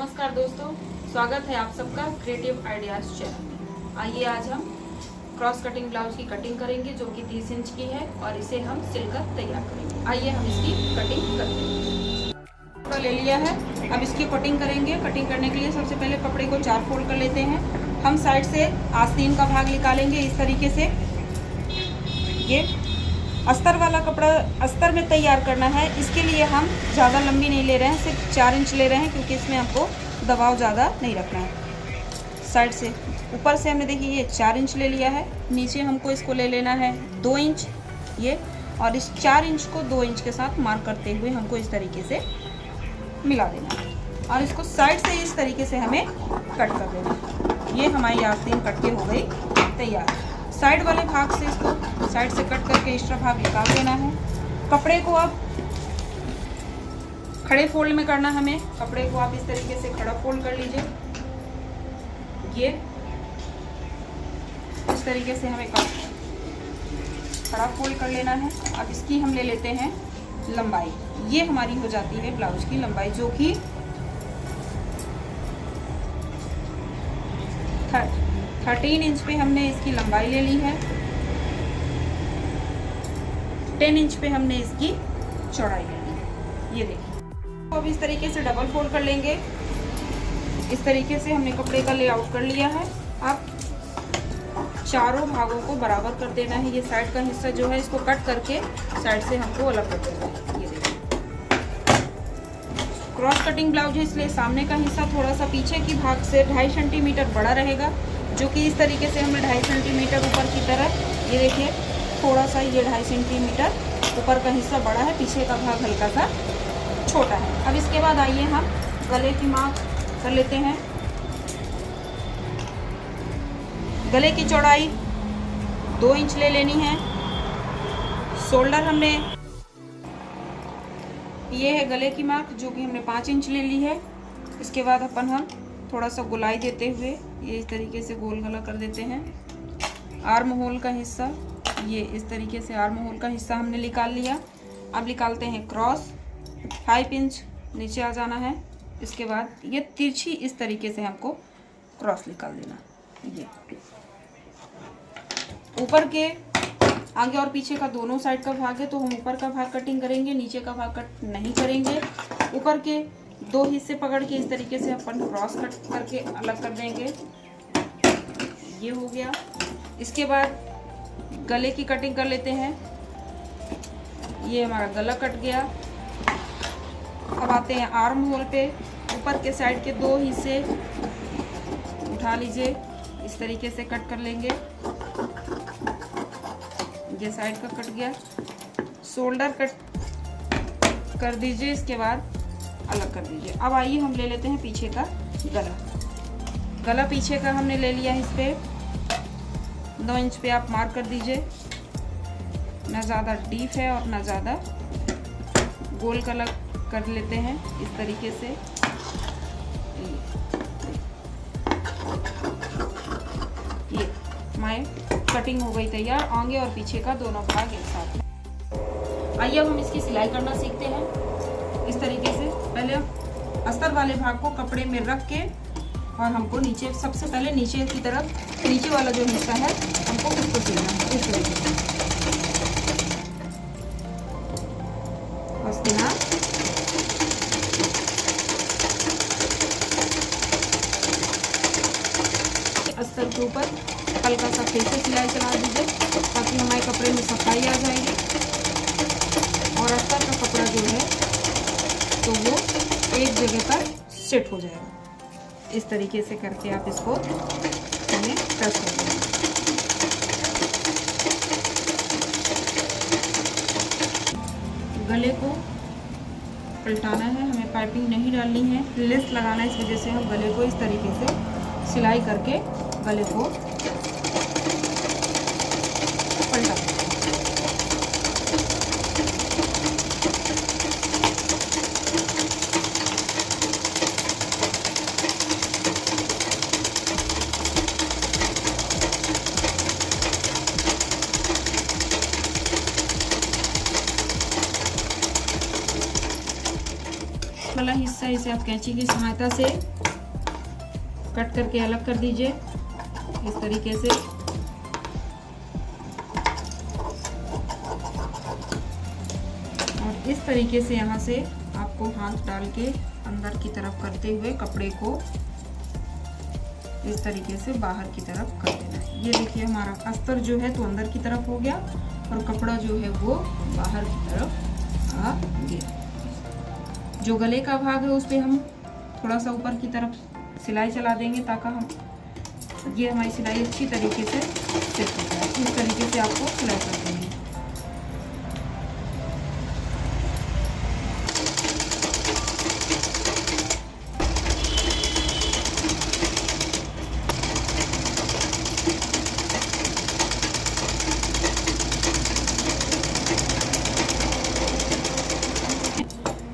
नमस्कार दोस्तों, स्वागत है आप सबका क्रिएटिव आइडियाज चैनल में। आइए आज हम क्रॉस कटिंग ब्लाउज की कटिंग करेंगे जो कि 30 इंच की है और इसे हम सिलकर तैयार करेंगे। आइए हम इसकी कटिंग करते हैं। कपड़ा ले लिया है, अब इसकी कटिंग करेंगे। कटिंग करने के लिए सबसे पहले कपड़े को 4 फोल्ड कर लेते हैं। हम साइड से आस्तीन का भाग निकालेंगे इस तरीके से। ये अस्तर वाला कपड़ा अस्तर में तैयार करना है, इसके लिए हम ज़्यादा लंबी नहीं ले रहे हैं, सिर्फ 4 इंच ले रहे हैं क्योंकि इसमें हमको दबाव ज़्यादा नहीं रखना है। साइड से ऊपर से हमने देखिए ये 4 इंच ले लिया है, नीचे हमको इसको ले लेना है 2 इंच ये, और इस 4 इंच को 2 इंच के साथ मार्क करते हुए हमको इस तरीके से मिला देना है और इसको साइड से इस तरीके से हमें कट कर देना है। ये हमारी आस्तीन कट के हो गई तैयार। साइड वाले भाग से इसको साइड से कट करके एक्स्ट्रा भाग निकाल देना है। कपड़े को अब खड़े फोल्ड में करना, हमें कपड़े को आप इस तरीके से खड़ा फोल्ड कर लीजिए। ये इस तरीके से हमें खड़ा फोल्ड कर लेना है। अब इसकी हम ले लेते हैं लंबाई। ये हमारी हो जाती है ब्लाउज की लंबाई, जो कि 13 इंच पे हमने इसकी लंबाई ले ली है। 10 इंच पे हमने इसकी चौड़ाई ले ली है। ये देखिए, तो अब इस तरीके से डबल फोल्ड कर लेंगे। इस तरीके से हमने कपड़े का लेआउट कर लिया है। अब चारों भागों को बराबर कर देना है। ये साइड का हिस्सा जो है इसको कट करके साइड से हमको अलग कर देना है। ये देखिए, क्रॉस कटिंग ब्लाउज है इसलिए सामने का हिस्सा थोड़ा सा पीछे की भाग से 2.5 सेंटीमीटर बड़ा रहेगा, जो कि इस तरीके से हमें 2.5 सेंटीमीटर ऊपर की तरफ, ये देखिए थोड़ा सा ये 2.5 सेंटीमीटर ऊपर का हिस्सा बड़ा है, पीछे का भाग हल्का सा छोटा है। अब इसके बाद आइए हम गले की माप कर लेते हैं। गले की चौड़ाई 2 इंच ले लेनी है। शोल्डर हमने, ये है गले की मार्क जो कि हमने 5 इंच ले ली है। इसके बाद हम थोड़ा सा गोलाई देते हुए ये इस तरीके से गोल गला कर देते हैं। आर्म होल का हिस्सा, ये इस तरीके से आर्म होल का हिस्सा हमने निकाल लिया। अब निकालते हैं क्रॉस। 5 इंच नीचे आ जाना है। इसके बाद ये तिरछी इस तरीके से हमको क्रॉस निकाल देना। ये ऊपर के आगे और पीछे का दोनों साइड का भाग है, तो हम ऊपर का भाग कटिंग करेंगे, नीचे का भाग कट नहीं करेंगे। ऊपर के 2 हिस्से पकड़ के इस तरीके से अपन क्रॉस कट करके अलग कर देंगे। ये हो गया। इसके बाद गले की कटिंग कर लेते हैं। ये हमारा गला कट गया। अब आते हैं आर्म होल पे। ऊपर के साइड के 2 हिस्से उठा लीजिए, इस तरीके से कट कर लेंगे। ये साइड का कट गया। शोल्डर कट कर दीजिए, इसके बाद अलग कर दीजिए। अब आइए हम ले लेते हैं पीछे का गला। गला पीछे का हमने ले लिया है। इस पे 2 इंच पे आप मार्क कर दीजिए। ना ज़्यादा डीप है और ना ज़्यादा गोल गला कर लेते हैं इस तरीके से। ये हमारे कटिंग हो गई तैयार। आगे और पीछे का दोनों भाग एक साथ। आइए अब हम इसकी सिलाई करना सीखते हैं। इस तरीके से पहले अस्तर वाले भाग को कपड़े में रख के और हमको नीचे, सबसे पहले नीचे की तरफ, नीचे वाला जो हिस्सा है हमको उसको सिलना है इस तरीके से। अस्तिना अस्तर के ऊपर हल्का सा फिर से सिलाई चला दीजिए ताकि हमारे कपड़े में सफाई आ जाएगी और अस्तर का कपड़ा जो है तो वो एक जगह पर सेट हो जाएगा। इस तरीके से करके आप इसको हमें प्रेस कर देंगे। गले को पलटाना है, हमें पाइपिंग नहीं डालनी है, लेस लगाना है। इस वजह से हम गले को इस तरीके से सिलाई करके गले को पलटा। वाला हिस्सा इस से आप कैंची की सहायता से कट करके अलग कर दीजिए, इस तरीके से। और इस तरीके से यहाँ से आपको हाथ डाल के अंदर की तरफ करते हुए कपड़े को इस तरीके से बाहर की तरफ कर देना है। ये देखिए हमारा अस्तर जो है तो अंदर की तरफ हो गया और कपड़ा जो है वो बाहर की तरफ आ गया। जो गले का भाग है उस पर हम थोड़ा सा ऊपर की तरफ सिलाई चला देंगे ताकि ये हमारी सिलाई अच्छी तरीके से सेट हो जाए। इस तरीके से आपको सिलाई कर देंगे।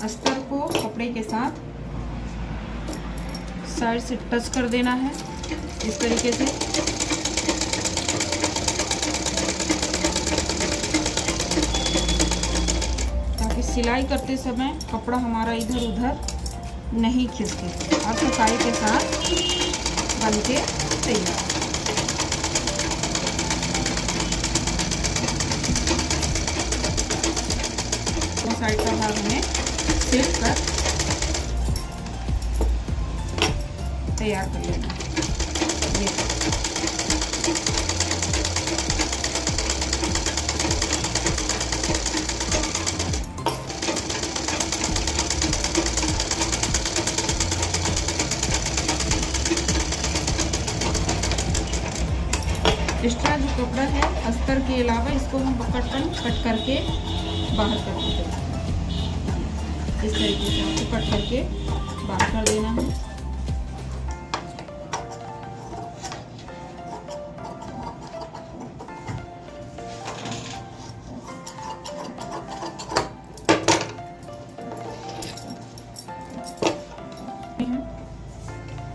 अस्तर को कपड़े के साथ साइड से टच कर देना है इस तरीके से। ताकि सिलाई करते समय कपड़ा हमारा इधर उधर नहीं खिसके और सफाई के साथ बन के तैयार। तो साइड का भाग हमें सिल कर तैयार कर लेना। एक्स्ट्रा जो कपड़ा है अस्तर के अलावा इसको हम कट करके बाहर कर देते हैं। इस तरीके से आपको कट करके बाहर कर देना है।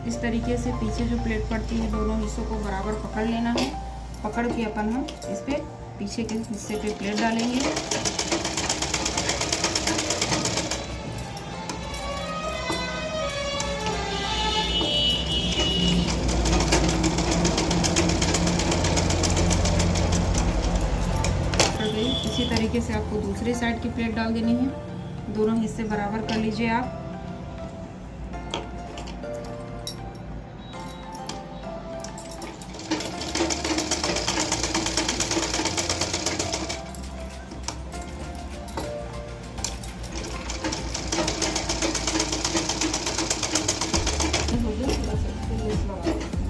इस तरीके से पीछे जो प्लेट पड़ती है दोनों हिस्सों को बराबर पकड़ लेना है। पकड़ के अपन हम इस पे पीछे के हिस्से पे प्लेट डालेंगे। इसी तरीके से आपको दूसरी साइड की प्लेट डाल देनी है। दोनों हिस्से बराबर कर लीजिए आप।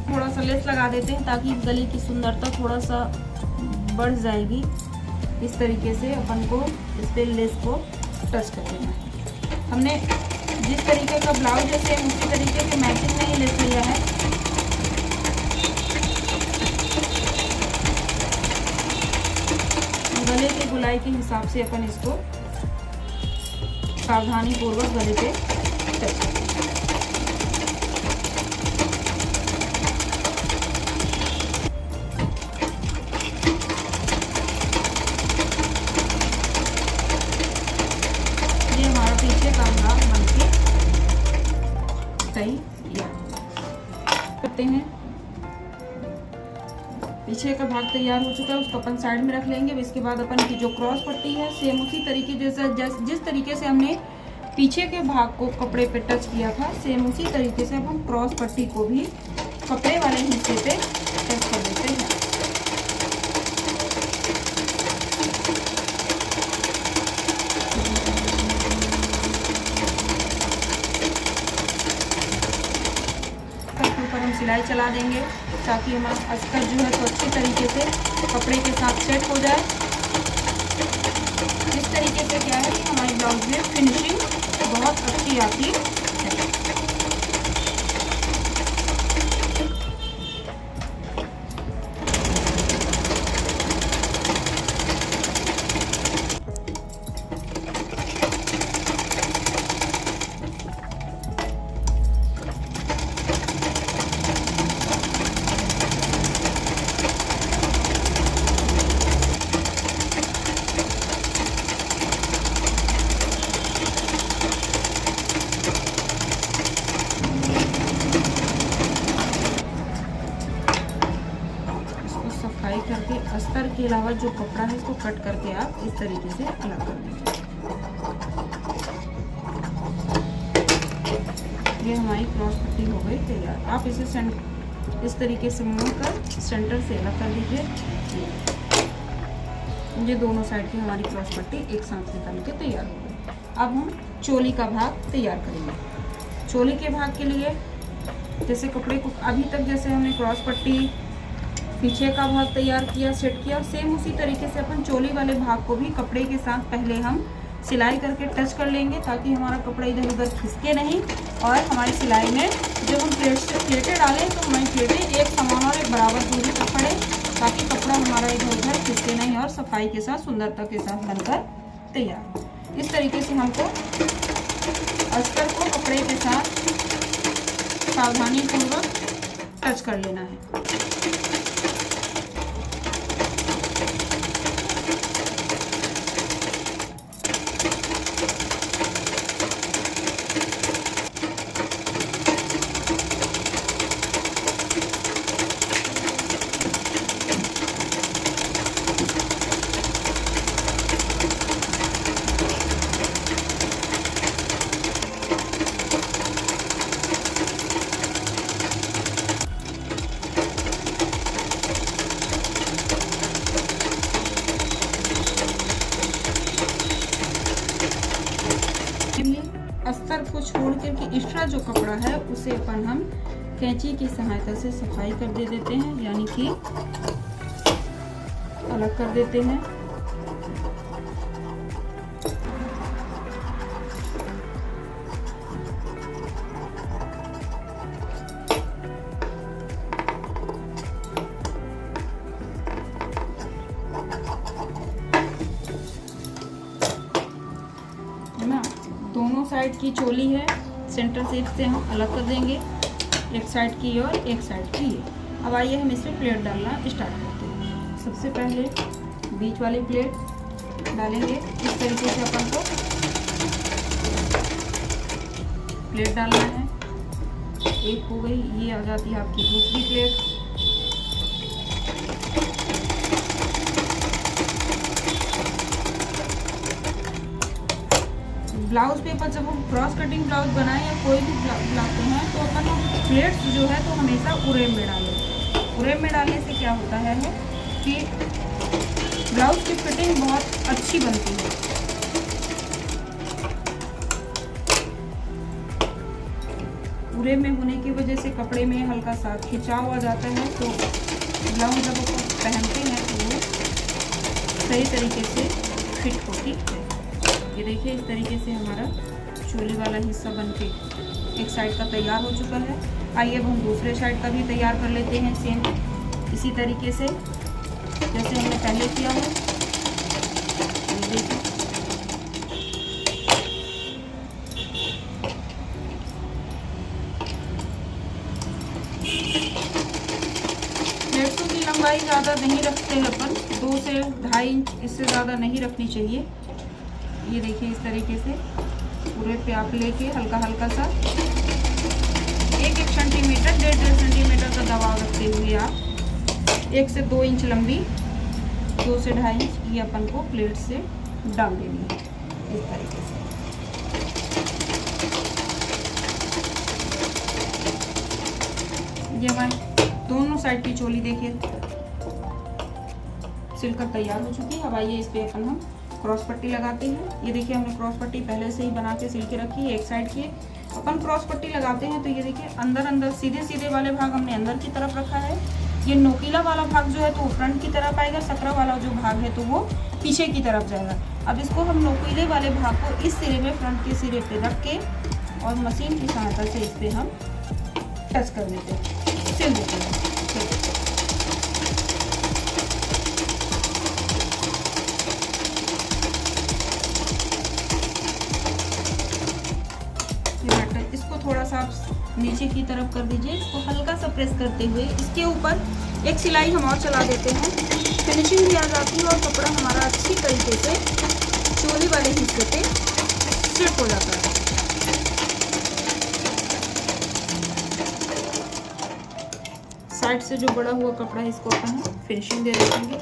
थोड़ा सा लेस लगा देते हैं ताकि गले की सुंदरता थोड़ा सा बढ़ जाएगी। इस तरीके से अपन को इस पे लेस को टच कर देना है। हमने जिस तरीके का ब्लाउज है सेम उसी तरीके के मैचिंग में ही लेस लिया है। गले के गुलाई के हिसाब से अपन इसको सावधानी पूर्वक गले पे टच कर देंगे। पीछे का भाग बनके तैयार करते हैं। पीछे का भाग तैयार हो चुका है, उसको अपन साइड में रख लेंगे। इसके बाद अपन की जो क्रॉस पट्टी है सेम उसी तरीके जिस तरीके से हमने पीछे के भाग को कपड़े पे टच किया था सेम उसी तरीके से अब हम क्रॉस पट्टी को भी कपड़े वाले हिस्से पे टच कर देते हैं। हम सिलाई चला देंगे ताकि हमारा अस्तर जो है तो अच्छी तरीके से कपड़े के साथ सेट हो जाए। इस तरीके से क्या है कि हमारी ब्लाउज में फिनिशिंग बहुत अच्छी आती है। अस्तर के अलावा जो कपड़ा है इसको कट करके आप इस तरीके से अलग कर दीजिए। ये हमारी क्रॉस पट्टी हो गई तैयार। आप इसे इस तरीके से मोड़कर सेंटर से अलग कर दीजिए। ये दोनों साइड की हमारी क्रॉस पट्टी एक साथ निकाल के तैयार हो गई। अब हम चोली का भाग तैयार करेंगे। चोली के भाग के लिए जैसे कपड़े को अभी तक जैसे हमने क्रॉस पट्टी पीछे का भाग तैयार किया, सेट किया, सेम उसी तरीके से अपन चोली वाले भाग को भी कपड़े के साथ पहले हम सिलाई करके टच कर लेंगे, ताकि हमारा कपड़ा इधर उधर खिसके नहीं और हमारी सिलाई में जब हम प्लेटें डालें तो हमारी प्लेटें एक समान और एक बराबर दूरी पर पड़े, ताकि कपड़ा हमारा इधर उधर खिसके नहीं और सफाई के साथ सुंदरता के साथ बनकर तैयार। इस तरीके से हमको अस्तर को कपड़े के साथ सावधानी पूर्वक टच कर लेना है। अस्तर को छोड़ करके एक्स्ट्रा जो कपड़ा है उसे अपन हम कैंची की सहायता से सफाई कर देते हैं, यानी कि अलग कर देते हैं। दोनों साइड की चोली है, सेंटर शेप से हम अलग कर देंगे, एक साइड की और एक साइड की। अब आइए हम इसमें प्लेट डालना स्टार्ट करते हैं। सबसे पहले बीच वाली प्लेट डालेंगे। इस तरीके से अपन को प्लेट डालना है। एक हो गई, ये आ जाती है आपकी दूसरी प्लेट। ब्लाउज पेपर जब हम क्रॉस कटिंग ब्लाउज बनाएं या कोई भी बनाते हैं तो अपन प्लेट्स जो है तो हमेशा उरेम में डालें। उरेम में डालने से क्या होता है कि ब्लाउज की फिटिंग बहुत अच्छी बनती है। उरेम में होने की वजह से कपड़े में हल्का सा खिंचाव आ जाता है, तो ब्लाउज जब अपन पहनते हैं तो वो सही तरीके से फिट होती है। ये देखिए, इस तरीके से हमारा चोली वाला हिस्सा बनके एक साइड का तैयार हो चुका है। आइए अब हम दूसरे साइड का भी तैयार कर लेते हैं, सेम इसी तरीके से जैसे हमने पहले किया है। ये देखिए, प्लेट्सों की लंबाई ज़्यादा नहीं रखते हैं अपन, 2 से 2.5 इंच, इससे ज़्यादा नहीं रखनी चाहिए। ये देखिए, इस तरीके से पूरे पे आप लेके हल्का हल्का सा 1-1 सेंटीमीटर 1.5 सेंटीमीटर का दबाव रखते हुए आप 1 से 2 इंच लंबी, 2 से 2.5 इंच ये अपन को प्लेट से डाल देनी है इस तरीके से। ये हमारी दोनों साइड की चोली देखिए सिलकर तैयार हो चुकी है। अब आइए इस पे अपन हम क्रॉस पट्टी लगाते हैं। ये देखिए, हमने क्रॉस पट्टी पहले से ही बना के सिल के रखी है। एक साइड की अपन क्रॉस पट्टी लगाते हैं तो ये देखिए, अंदर सीधे सीधे वाले भाग हमने अंदर की तरफ रखा है। ये नोकीला वाला भाग जो है तो वो फ्रंट की तरफ आएगा, सकरा वाला जो भाग है तो वो पीछे की तरफ जाएगा। अब इसको हम नोकीले वाले भाग को इस सिरे में, फ्रंट के सिरे पे रख के और मशीन की सहायता से इस पे हम टच कर देते हैं, सिल देते हैं। इसको थोड़ा सा नीचे की तरफ कर दीजिए, इसको हल्का सा प्रेस करते हुए इसके ऊपर एक सिलाई हम और चला देते हैं। फिनिशिंग भी आ जाती है और कपड़ा हमारा अच्छी तरीके से चोली वाले हिस्से पे सेट हो जाता है। साइड से जो बड़ा हुआ कपड़ा है इसको अपन फिनिशिंग दे देंगे।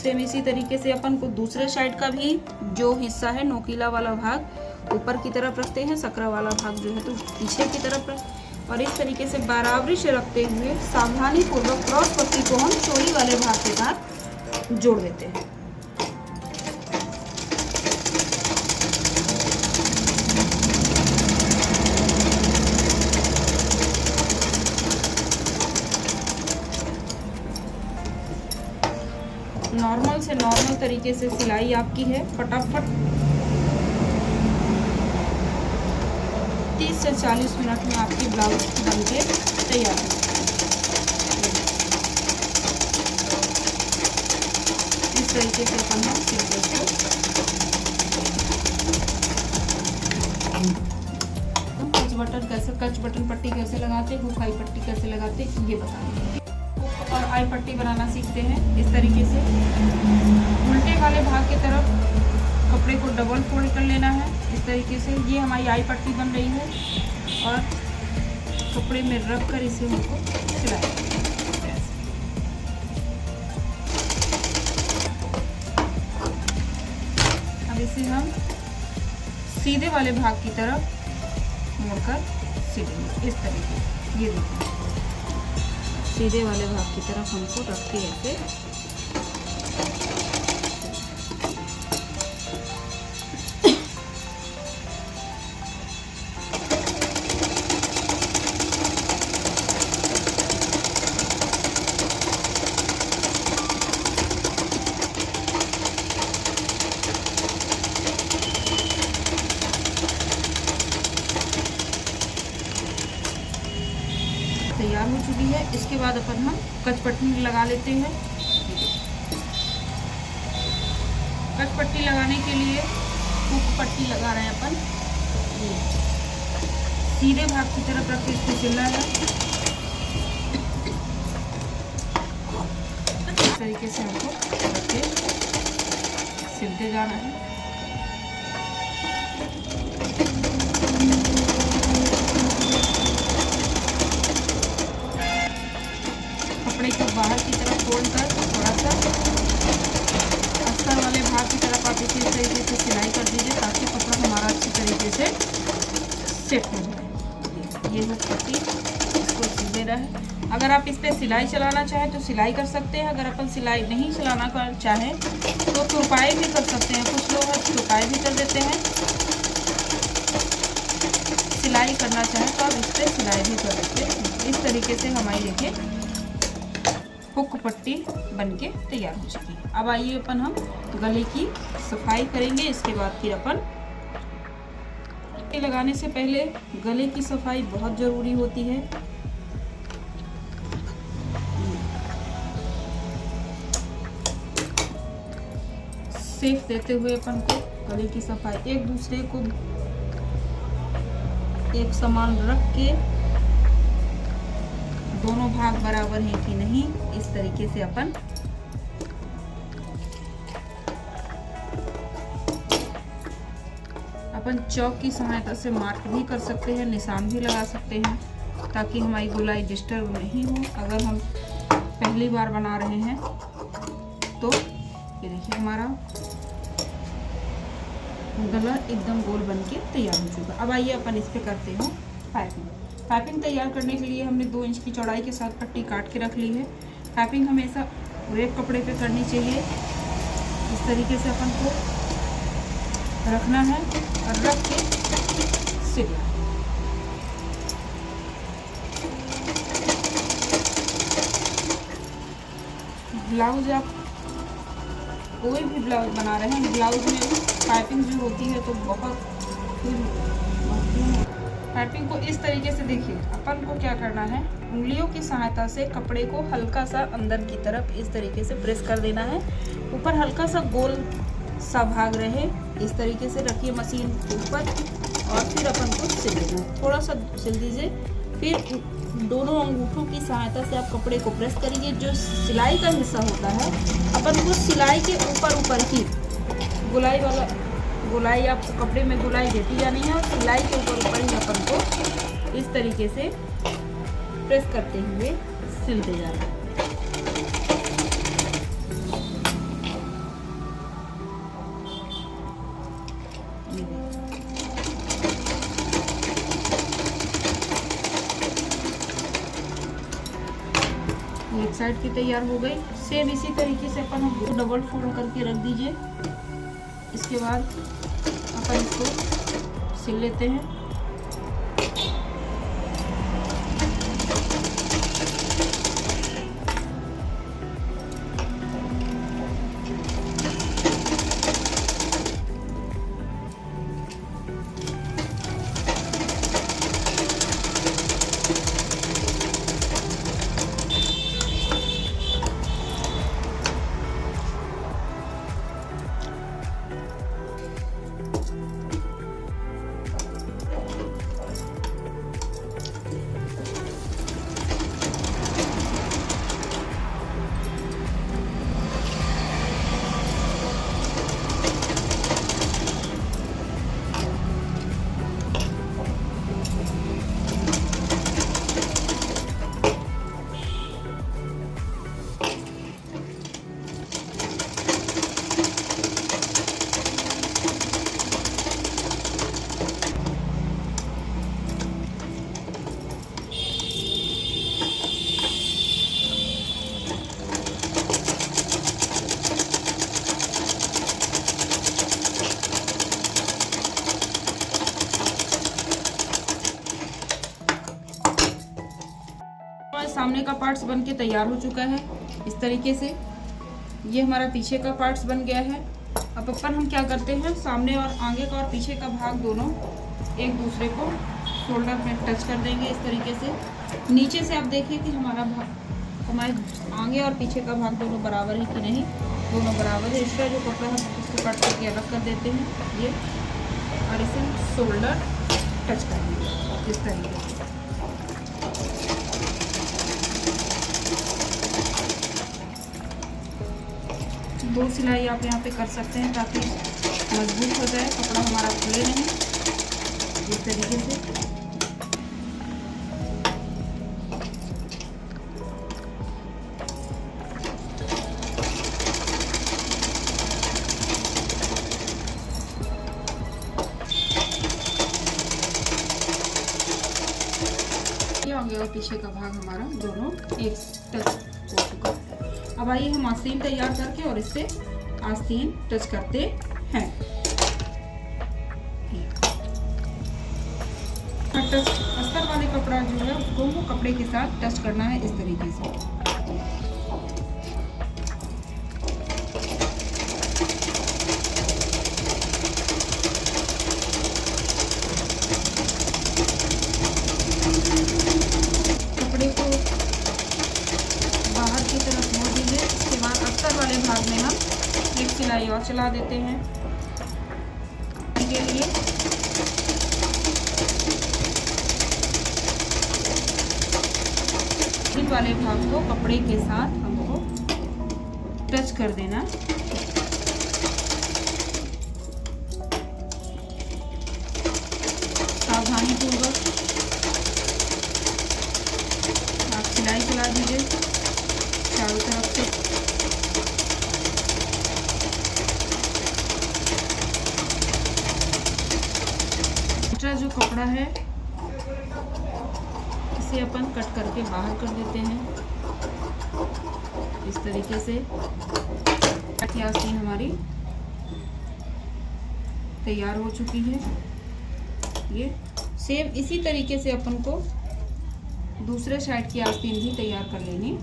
सेम इसी तरीके से अपन को दूसरे साइड का भी जो हिस्सा है नोकीला वाला भाग ऊपर की तरफ रखते हैं, सकरा वाला भाग जो है तो पीछे की तरफ रख, और इस तरीके से बराबरी से रखते हुए सावधानी पूर्वक क्रॉस पट्टी को हम चोरी वाले भाग के साथ जोड़ देते हैं। नॉर्मल से नॉर्मल तरीके से सिलाई आपकी है, फटाफट 30 से 40 मिनट में आपकी ब्लाउज बन के तैयार है। इस तरीके से अपन हम सिलते हैं। कच बटन पट्टी कैसे लगाते, हुक आई पट्टी कैसे लगाते, ये बताएंगे। और आई पट्टी बनाना सीखते हैं इस तरीके से। उल्टे वाले भाग की तरफ कपड़े को डबल फोल्ड कर लेना है इस तरीके से। ये हमारी आई पट्टी बन रही है और कपड़े में रख कर इसे हमको सिलाई। अब इसे हम सीधे वाले भाग की तरफ मोड़कर सिलेंगे इस तरीके से। ये देखिए सीधे वाले भाग की तरफ हमको रख के ऐसे तैयार हो चुकी है। इसके बाद अपन हम कच पट्टी लगा लेते हैं। कच पट्टी लगाने के लिए हुक पट्टी लगा रहे हैं अपन। सीधे भाग की तरफ रख के इसको सिलना है इस तरीके से हमको रख के सिलते जाना है। कपड़े को बाहर की तरफ छोड़कर थोड़ा सा अस्तर वाले भाग की तरफ आप इसी तरीके से सिलाई कर दीजिए ताकि कपड़ा हमारा अच्छी तरीके से सेट हो जाए। ये हुक पट्टी इसको सिल देना है। अगर आप इस पर सिलाई चलाना चाहें तो सिलाई कर सकते हैं। अगर अपन सिलाई नहीं चलाना चाहें तो तुरपाई भी कर सकते हैं। कुछ लोग तुरपाई भी कर देते हैं। सिलाई करना चाहें तो आप इस पर सिलाई भी कर सकते हैं। इस तरीके से हमारी देखिए हुक पट्टी बनके तैयार हो चुकी है। अब आइए अपन हम गले की सफाई करेंगे। इसके बाद फिर अपन पट्टी लगाने से पहले गले की सफाई बहुत ज़रूरी होती है। सेफ देते हुए अपन को गले की सफाई एक दूसरे को एक समान रख के दोनों भाग बराबर हैं कि नहीं इस तरीके से अपन चौक की सहायता से मार्क भी कर सकते हैं, निशान भी लगा सकते हैं ताकि हमारी गोलाई डिस्टर्ब नहीं हो। अगर हम पहली बार बना रहे हैं तो ये देखिए हमारा गला एकदम गोल बन के तैयार हो चुका। अब आइए अपन इस पे करते हैं पाइपिंग। पाइपिंग तैयार करने के लिए हमने 2 इंच की चौड़ाई के साथ पट्टी काट के रख ली है। पाइपिंग हमेशा रेप कपड़े पे करनी चाहिए। इस तरीके से अपन को रखना है और रख के सिलना। ब्लाउज आप कोई भी ब्लाउज बना रहे हैं, ब्लाउज में पाइपिंग जो होती है तो बहुत पाइपिंग को इस तरीके से देखिए अपन को क्या करना है, उंगलियों की सहायता से कपड़े को हल्का सा अंदर की तरफ इस तरीके से प्रेस कर देना है। ऊपर हल्का सा गोल सा भाग रहे इस तरीके से रखिए मशीन के ऊपर और फिर अपन को सिल देना है। थोड़ा सा सिल दीजिए, फिर दोनों अंगूठों की सहायता से आप कपड़े को प्रेस करिए। जो सिलाई का हिस्सा होता है अपन को सिलाई के ऊपर ही गोलाई आप कपड़े में गोलाई देती जानी है और सिलाई के ऊपर ही अपन को इस तरीके से प्रेस करते हुए सिलते जाना है। एक साइड की तैयार हो गई। सेम इसी तरीके से अपन हम डबल फोल्ड करके रख दीजिए। इसके बाद अपन इसको सिल लेते हैं। सामने का पार्ट्स बन के तैयार हो चुका है। इस तरीके से ये हमारा पीछे का पार्ट्स बन गया है। अब अपन हम क्या करते हैं, सामने और आगे का और पीछे का भाग दोनों एक दूसरे को शोल्डर में टच कर देंगे। इस तरीके से नीचे से आप देखिए कि हमारे आगे और पीछे का भाग दोनों बराबर है कि नहीं, दोनों बराबर है। इसका जो कपड़ा है उसको कट करके अलग कर देते हैं ये, और इसे शोल्डर टच कर देंगे इस तरीके से। दो सिलाई आप यहाँ पे कर सकते हैं ताकि मजबूत हो जाए, कपड़ा हमारा खुले नहीं। इस तरीके से आगे और पीछे का भाग हमारा दोनों एक टच हो चुका है। अब आइए हम आस्तीन तैयार करके और इससे आस्तीन टच करते हैं। अस्तर वाले कपड़ा जो है उसको वो कपड़े के साथ टच करना है इस तरीके से। कपड़े को बाहर की तरफ मोड़ दीजिए। इसके बाद अस्तर वाले भाग में हम एक सिलाई और चला देते हैं के लिए। इन वाले भाग को कपड़े के साथ हमको टच कर देना। सावधानी पूर्वक आप सिलाई चला दीजिए चारों तरफ से। दूसरा जो कपड़ा है इसे अपन कट करके बाहर कर देते हैं इस तरीके से। आस्तीन हमारी तैयार हो चुकी है। ये सेम इसी तरीके से अपन को दूसरे साइड की आस्तीन भी तैयार कर लेनी।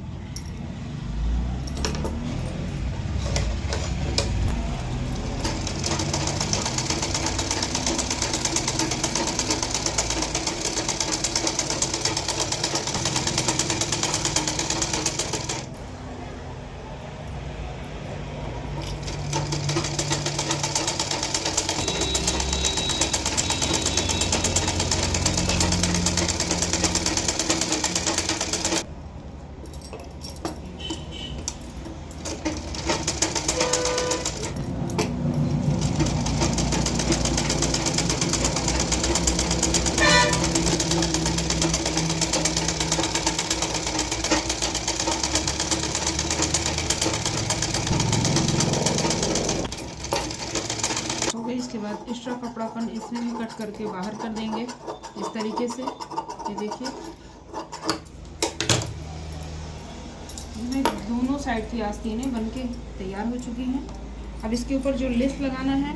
इसके बाद एक्स्ट्रा कपड़ापन इसमें भी कट करके बाहर कर देंगे इस तरीके से। ये देखिए इसमें दोनों साइड की आस्तीनें बनके तैयार हो चुकी हैं। अब इसके ऊपर जो लेस लगाना है,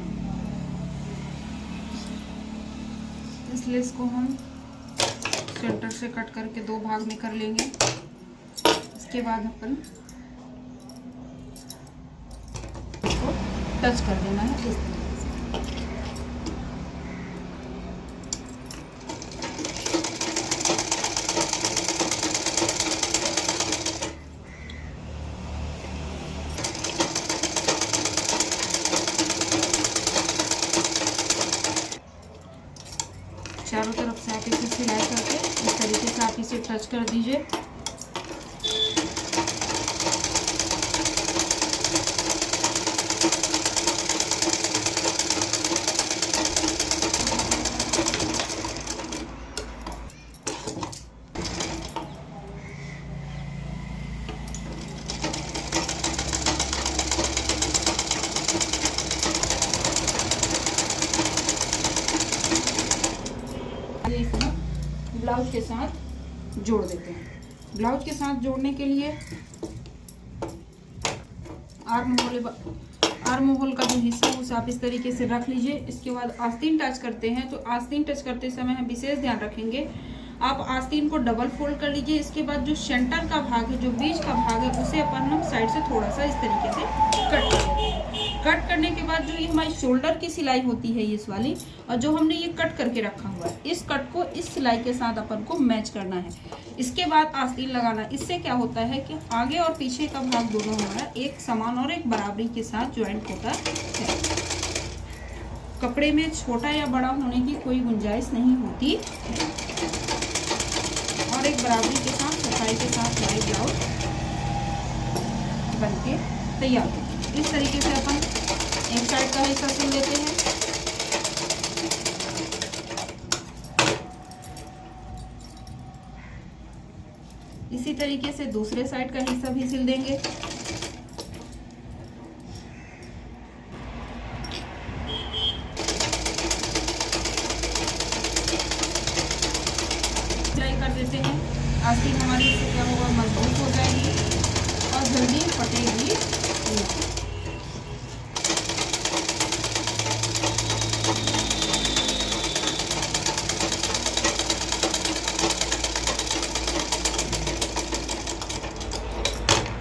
इस लेस को हम सेंटर से कट करके 2 भाग में कर लेंगे। इसके बाद अपन इसको टच कर देना है इस तरीके से। चारों तरफ से आप इसे सिलाई करके इस तरीके से आप इसे टच कर दीजिए। ब्लाउज के साथ जोड़ देते हैं। ब्लाउज के साथ जोड़ने के लिए आर्म होल का जो हिस्सा है उसे आप इस तरीके से रख लीजिए। इसके बाद आस्तीन टच करते हैं, तो आस्तीन टच करते समय हम विशेष ध्यान रखेंगे, आप आस्तीन को डबल फोल्ड कर लीजिए। इसके बाद जो सेंटर का भाग है, जो बीच का भाग है, उसे अपन हम साइड से थोड़ा सा इस तरीके से कट कर देंगे। कट करने के बाद जो ये हमारी शोल्डर की सिलाई होती है इस वाली, और जो हमने ये कट करके रखा हुआ है, इस कट को इस सिलाई के साथ अपन को मैच करना है। इसके बाद आस्तीन लगाना। इससे क्या होता है कि आगे और पीछे का भाग दोनों हमारा एक समान और एक बराबरी के साथ ज्वाइंट होता है। कपड़े में छोटा या बड़ा होने की कोई गुंजाइश नहीं होती और एक बराबरी के साथ सफाई के साथ हमारी ब्लाउज बनके तैयार होगी। इस तरीके से अपन एक साइड का हिस्सा सिल लेते हैं। इसी तरीके से दूसरे साइड का हिस्सा भी सिल देंगे। सिलाई कर देते हैं। आस्तीन हमारी इससे क्या होगा, मजबूत हो जाएगी और जल्दी फटेगी नहीं।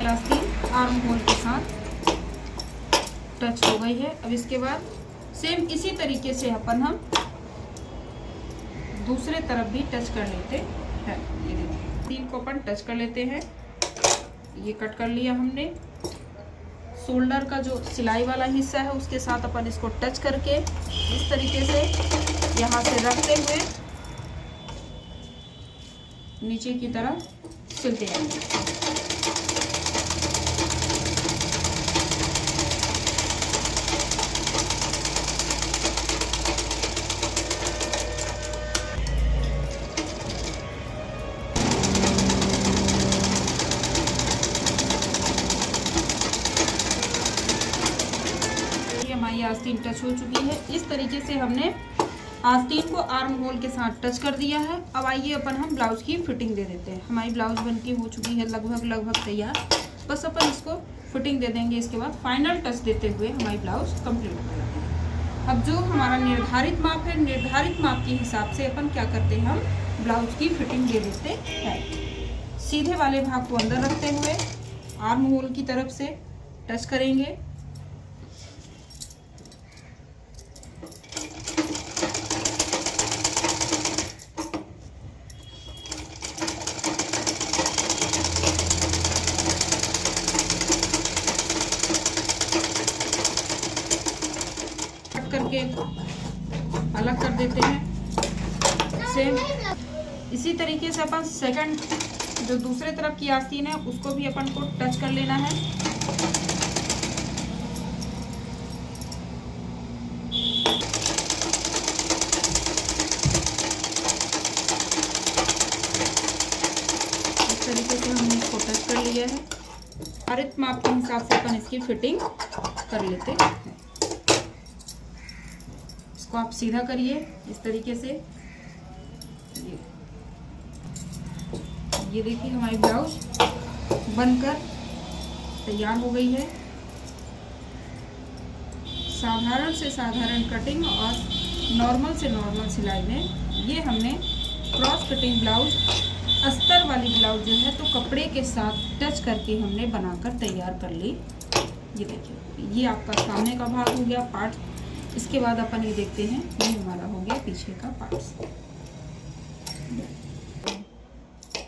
आस्तीन आर्म होल के साथ टच हो गई है। अब इसके बाद सेम इसी तरीके से अपन हम दूसरे तरफ भी टच कर लेते हैं। ये देखिए, तीन को अपन टच कर लेते हैं। ये कट कर लिया हमने। शोल्डर का जो सिलाई वाला हिस्सा है उसके साथ अपन इसको टच करके इस तरीके से यहाँ से रखते हुए नीचे की तरफ सिलते जाएंगे। हमारी आस्तीन टच हो चुकी है। इस तरीके से हमने आस्तीन को आर्म होल के साथ टच कर दिया है। अब आइए अपन हम ब्लाउज की फिटिंग दे देते हैं। हमारी ब्लाउज बनके हो चुकी है लगभग तैयार। बस अपन इसको फिटिंग दे देंगे। इसके बाद फाइनल टच देते हुए हमारी ब्लाउज कंप्लीट हो जाती है। अब जो हमारा निर्धारित माप है, निर्धारित माप के हिसाब से अपन क्या करते हैं, हम ब्लाउज की फिटिंग दे देते हैं। सीधे वाले भाग को अंदर रखते हुए आर्म होल की तरफ से टच करेंगे। करके अलग कर देते हैं। सेम इसी तरीके से अपन सेकंड जो दूसरे तरफ की आस्तीन है उसको भी अपन को टच कर लेना है। इस तरीके से हमने इसको टच कर लिया है। निर्धारित माप के हिसाब से अपन इसकी फिटिंग कर लेते हैं। इसको आप सीधा करिए इस तरीके से। ये देखिए हमारी ब्लाउज बनकर तैयार हो गई है। साधारण से साधारण कटिंग और नॉर्मल से नॉर्मल सिलाई में ये हमने क्रॉस कटिंग ब्लाउज, अस्तर वाली ब्लाउज जो है तो कपड़े के साथ टच करके हमने बनाकर तैयार कर ली। ये देखिए, ये आपका सामने का भाग हो गया पार्ट। इसके बाद अपन ये देखते हैं, ये हमारा हो गया पीछे का पार्ट।